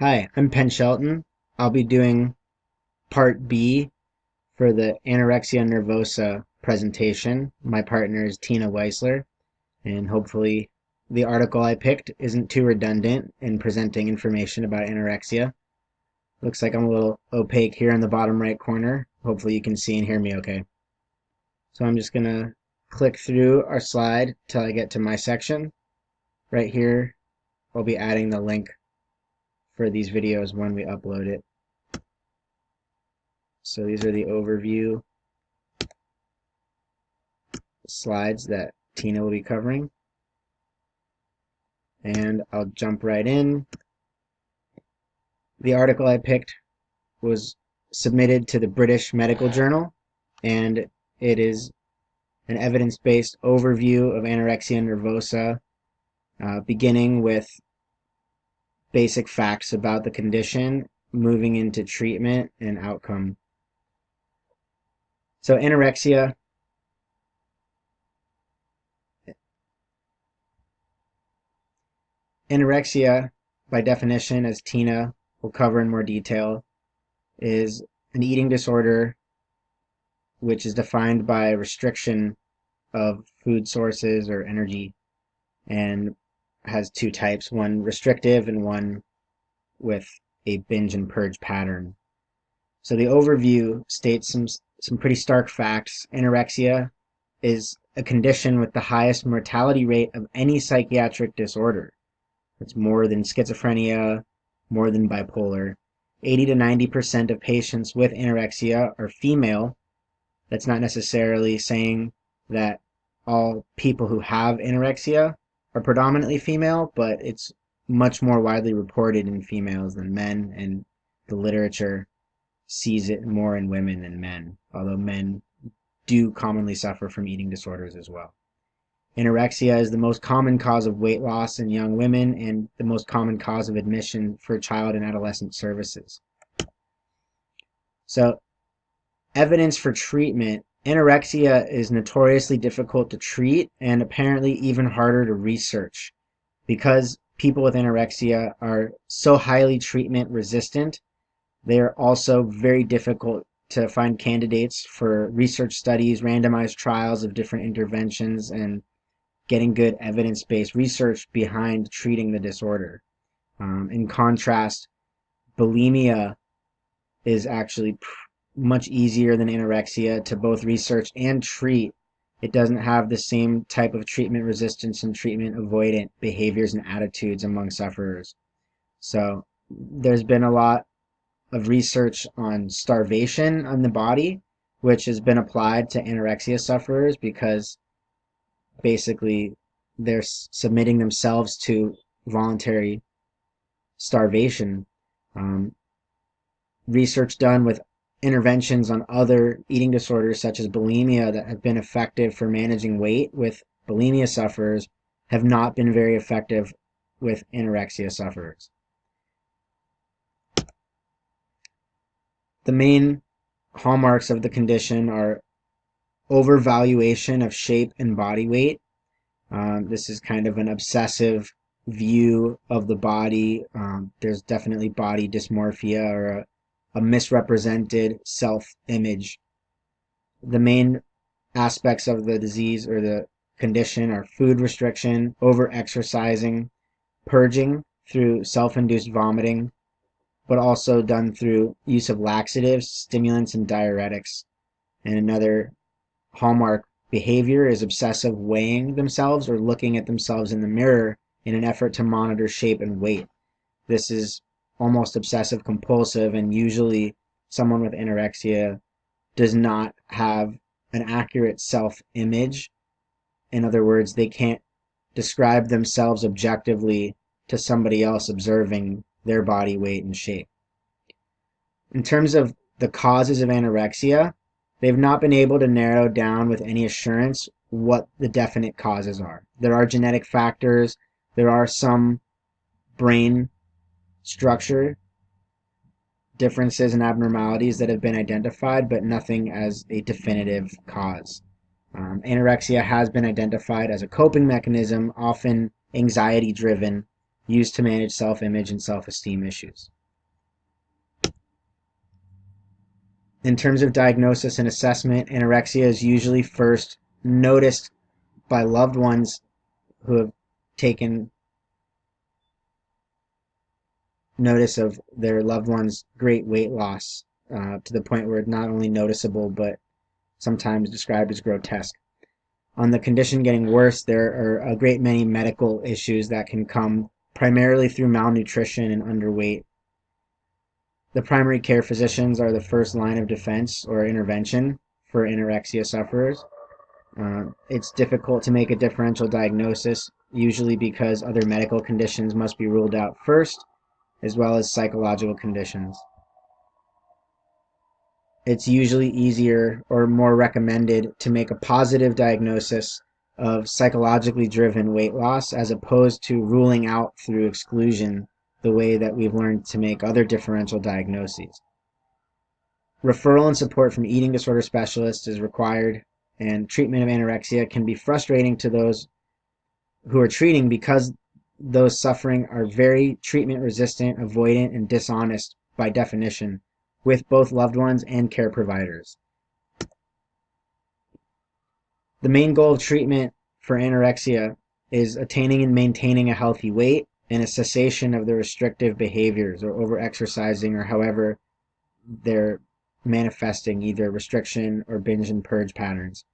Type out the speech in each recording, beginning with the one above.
Hi, I'm Penn Shelton. I'll be doing part B for the Anorexia Nervosa presentation. My partner is Tina Weisler, and hopefully the article I picked isn't too redundant in presenting information about anorexia. Looks like I'm a little opaque here in the bottom right corner. Hopefully you can see and hear me okay. So I'm just gonna click through our slide till I get to my section. Right here, I'll be adding the link for these videos when we upload it. So these are the overview slides that Tina will be covering. And I'll jump right in. The article I picked was submitted to the British Medical Journal, and it is an evidence-based overview of anorexia nervosa, beginning with basic facts about the condition, moving into treatment and outcome. So anorexia by definition, as Tina will cover in more detail, is an eating disorder which is defined by restriction of food sources or energy, and has two types, one restrictive and one with a binge and purge pattern. So the overview states some pretty stark facts. Anorexia is a condition with the highest mortality rate of any psychiatric disorder. It's more than schizophrenia, more than bipolar. 80 to 90% of patients with anorexia are female. That's not necessarily saying that all people who have anorexia are predominantly female, but it's much more widely reported in females than men, and the literature sees it more in women than men, although men do commonly suffer from eating disorders as well. Anorexia is the most common cause of weight loss in young women and the most common cause of admission for child and adolescent services. So, evidence for treatment. Anorexia is notoriously difficult to treat and apparently even harder to research. Because people with anorexia are so highly treatment resistant, they are also very difficult to find candidates for research studies, randomized trials of different interventions, and getting good evidence-based research behind treating the disorder. In contrast, bulimia is actually much easier than anorexia to both research and treat. It doesn't have the same type of treatment resistance and treatment avoidant behaviors and attitudes among sufferers. So there's been a lot of research on starvation on the body, which has been applied to anorexia sufferers because basically they're submitting themselves to voluntary starvation. Research done with interventions on other eating disorders such as bulimia that have been effective for managing weight with bulimia sufferers have not been very effective with anorexia sufferers. The main hallmarks of the condition are overvaluation of shape and body weight. This is kind of an obsessive view of the body. There's definitely body dysmorphia or a misrepresented self-image. The main aspects of the disease or the condition are food restriction, over-exercising, purging through self-induced vomiting, but also done through use of laxatives, stimulants, and diuretics. And another hallmark behavior is obsessive weighing themselves or looking at themselves in the mirror in an effort to monitor shape and weight. This is almost obsessive compulsive, and usually someone with anorexia does not have an accurate self-image. In other words, they can't describe themselves objectively to somebody else observing their body weight and shape. In terms of the causes of anorexia, they've not been able to narrow down with any assurance what the definite causes are. There are genetic factors, there are some brain structure differences and abnormalities that have been identified, but nothing as a definitive cause. Anorexia has been identified as a coping mechanism, often anxiety driven, used to manage self-image and self-esteem issues. In terms of diagnosis and assessment, anorexia is usually first noticed by loved ones who have taken notice of their loved one's great weight loss to the point where it's not only noticeable but sometimes described as grotesque. On the condition getting worse, there are a great many medical issues that can come primarily through malnutrition and underweight. The primary care physicians are the first line of defense or intervention for anorexia sufferers. It's difficult to make a differential diagnosis, usually because other medical conditions must be ruled out first, as well as psychological conditions. It's usually easier or more recommended to make a positive diagnosis of psychologically driven weight loss as opposed to ruling out through exclusion the way that we've learned to make other differential diagnoses. Referral and support from eating disorder specialists is required, and treatment of anorexia can be frustrating to those who are treating because those suffering are very treatment resistant, avoidant, and dishonest by definition with both loved ones and care providers. The main goal of treatment for anorexia is attaining and maintaining a healthy weight and a cessation of the restrictive behaviors or overexercising or however they're manifesting either restriction or binge and purge patterns.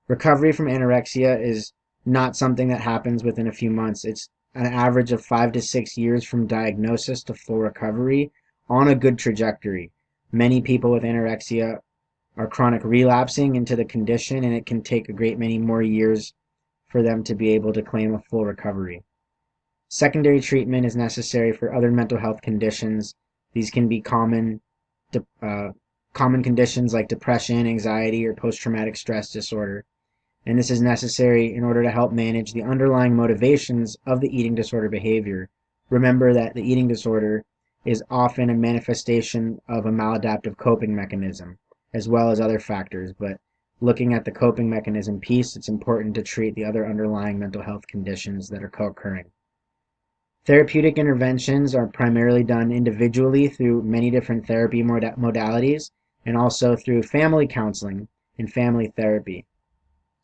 Recovery from anorexia is not something that happens within a few months. It's an average of 5 to 6 years from diagnosis to full recovery on a good trajectory. Many people with anorexia are chronic relapsing into the condition, and it can take a great many more years for them to be able to claim a full recovery. Secondary treatment is necessary for other mental health conditions. These can be common conditions like depression, anxiety, or post-traumatic stress disorder. And this is necessary in order to help manage the underlying motivations of the eating disorder behavior. Remember that the eating disorder is often a manifestation of a maladaptive coping mechanism, as well as other factors, but looking at the coping mechanism piece, it's important to treat the other underlying mental health conditions that are co-occurring. Therapeutic interventions are primarily done individually through many different therapy modalities and also through family counseling and family therapy.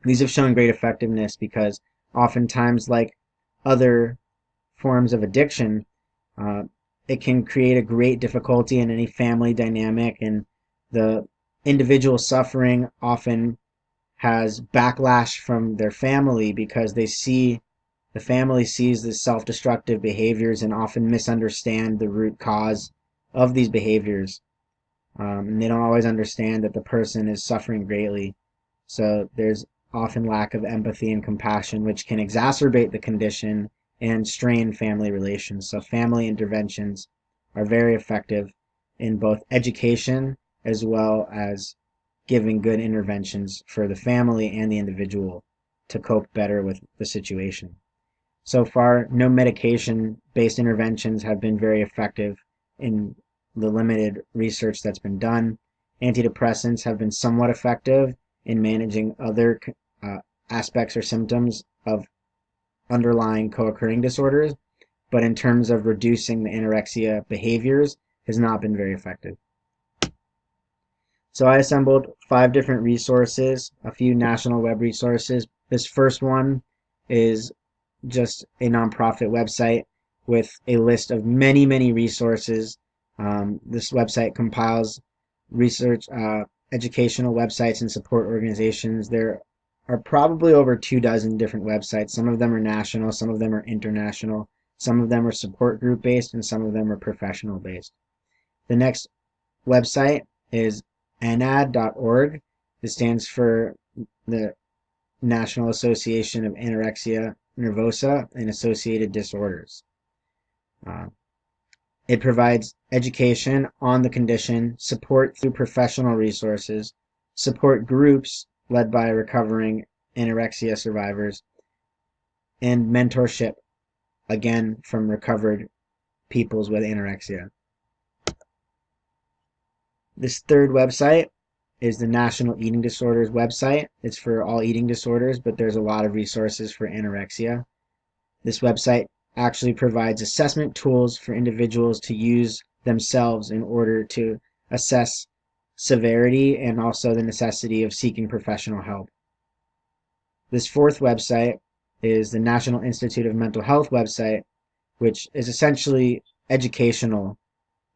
These have shown great effectiveness because oftentimes, like other forms of addiction, it can create a great difficulty in any family dynamic, and the individual suffering often has backlash from their family because the family sees the self-destructive behaviors and often misunderstand the root cause of these behaviors. And they don't always understand that the person is suffering greatly. So there's often lack of empathy and compassion, which can exacerbate the condition and strain family relations. So family interventions are very effective in both education as well as giving good interventions for the family and the individual to cope better with the situation. So far, no medication-based interventions have been very effective in the limited research that's been done. Antidepressants have been somewhat effective in managing other aspects or symptoms of underlying co-occurring disorders, but in terms of reducing the anorexia behaviors, has not been very effective. So I assembled 5 different resources, a few national web resources. This first one is just a nonprofit website with a list of many, many resources. This website compiles research, educational websites and support organizations. There are probably over 24 different websites. Some of them are national, some of them are international, some of them are support group based, and some of them are professional based. The next website is anad.org. This stands for the National Association of Anorexia, Nervosa, and Associated Disorders. It provides education on the condition, support through professional resources, support groups led by recovering anorexia survivors, and mentorship, again, from recovered peoples with anorexia. This third website is the National Eating Disorders website. It's for all eating disorders, but there's a lot of resources for anorexia. This website actually provides assessment tools for individuals to use themselves in order to assess severity and also the necessity of seeking professional help. This fourth website is the National Institute of Mental Health website, which is essentially educational,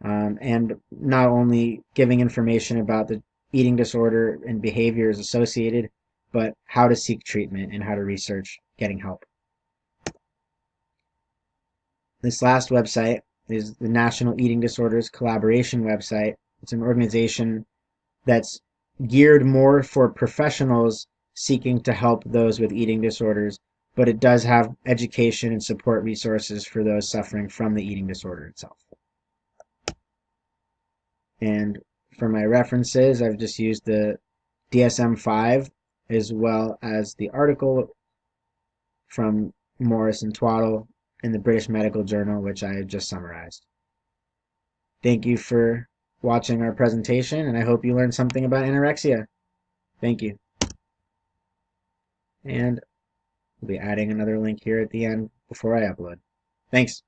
and not only giving information about the eating disorder and behaviors associated, but how to seek treatment and how to research getting help. This last website is the National Eating Disorders Collaboration website. It's an organization that's geared more for professionals seeking to help those with eating disorders, but it does have education and support resources for those suffering from the eating disorder itself. And for my references, I've just used the DSM-5 as well as the article from Morris and Twaddle in the British Medical Journal, which I just summarized. Thank you for watching our presentation, and I hope you learned something about anorexia. Thank you. And we'll be adding another link here at the end before I upload. Thanks.